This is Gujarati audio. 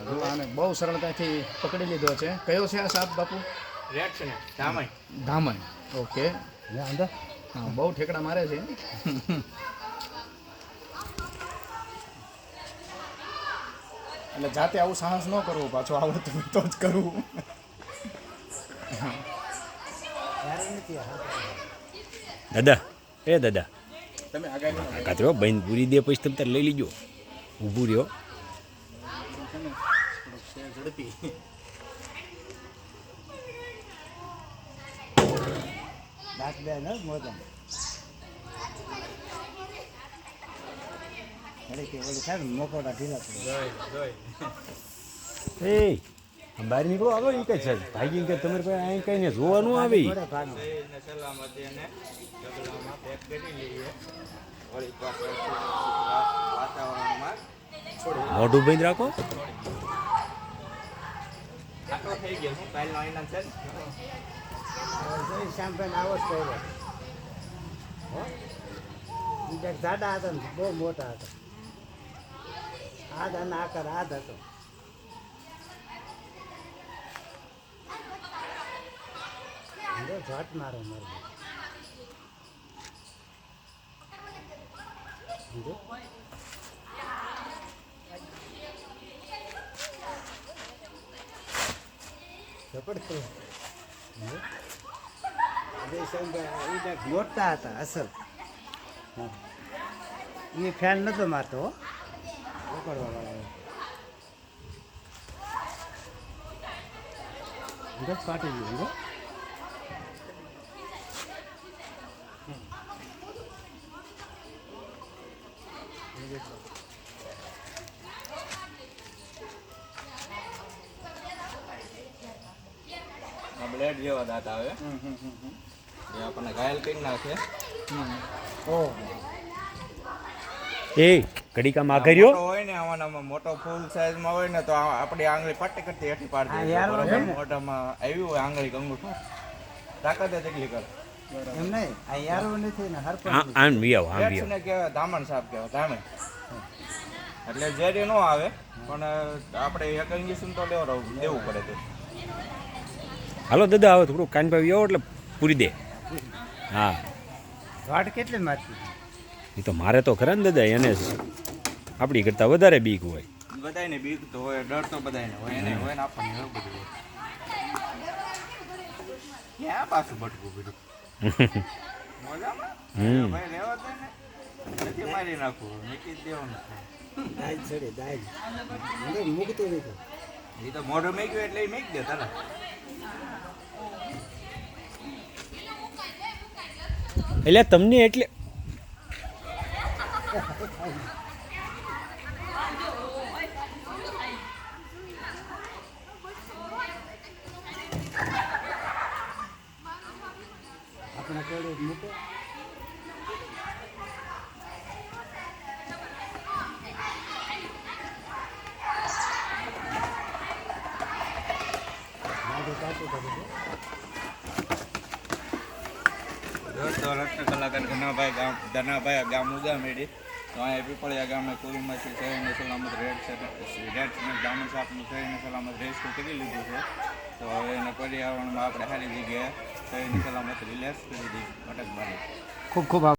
જો આને બહુ સરળતાથી પકડી લીધો છે. કયો છે આ સાપ બાપુ? રેડ છે ને ધામણ. ધામણ. ઓકે. અંદર હા, બહુ ઠેકડા મારે છે. એટલે જાતે આવું સાહસ ન કરવું, પાછું આવડતું હોય તો જ કરવું. ત્યારે નથી દાદા એ દાદા તમે આગાહી કાતરો બંધ પૂરી દે પછી તમે તાર લઈ લીજો. ઊભું રહ્યો. ઝડપી. દાંત બે ન મોટા ઘડી કે ઓલી થાય ને મકોડા ઢીલા પડે. એ આમ બહાર નીકળો આગો એ કઈ છે ભાગી કે તમારે પાસે અહીં કઈ ને જોવાનું આવે ઈ. પડે ભાગમાં. એને સલામતી એને ડબલામાં પેક કરી લઈએ. વળી પાછળ વાતાવરણમાં મોઢું બંધ રાખો. આટલો થઈ ગયો હું કાલનો આઈના છે ને. શામભાઈ આવો જ કર્યો. બીજા જાડા હતા ને બહુ મોટા હતા. આધ અને આકાર આધ હતો. ઝટ મારો મારો મોટા હતા અસલ. એ ફેન નતો મારતો પકડવા વાળા પાટી ગયું. આ બ્લેડ જેવા દાંત આવે એ આપણને ઘાયલ કરી નાખે. ઓહો એ કડીકામાં આગળ રહ્યો. મોટો હોય ને આમાં મોટો ફૂલ સાઈઝમાં હોય ને તો આપણી આંગળી પટ્ટી કરતી હેઠી પાડી હા, દે. યાર, બરાબર? હોય ને. મોઢામાં આવ્યું હોય આંગળી અંગૂઠું તાકાત તેટલી કરે. એમ નહીં આ યારો નથી ને હર આમ બી આવો આમ બી રેડ આવો. ને કહેવાય ધામણ સાપ કહેવાય ધામણ. એટલે ઝેરી ન આવે પણ આપણે એક ઇન્જેક્શન તો દેવું પડે તે. હાલો દાદા હવે થોડું કાન પાવી આવો એટલે પૂરી દે. હા વાટ કેટલી મારતી એ તો મારે તો ખરા ને દાદા એને જ આપણી કરતાં વધારે બીક હોય. બધાયને બીક તો હોય, ડર તો બધાયને હોય, એને હોય ને આપણને એવું બધું હોય. ક્યાં પાછું ભટકું બધું મજામાં? ભાઈ લેવા દે ને નથી મારી નાખવું મૂકી જ દેવાનું. દાજ ચડે દાજ મૂકતો નહીં એ તો મોઢું મેક્યું એટલે એ મેક દે તારા. એટલે તમને એટલે આપણે કોડે મૂકે દોસ્તો રત્ન કલાકાર ધનાભાઈ ગામ ઉગામેડી તો અહીંયા પીપળિયા ગામે કુરુમાંથી શહેરને સલામત રેડ ધામણ સાપનું શહેરને સલામત રેસ્ક્યુ કરી લીધું છે. તો હવે એને પર્યાવરણમાં આપણે સારી જગ્યાએ શહેરની સલામત રિલેક્સ કરી દીધી અટક મારી. ખૂબ ખૂબ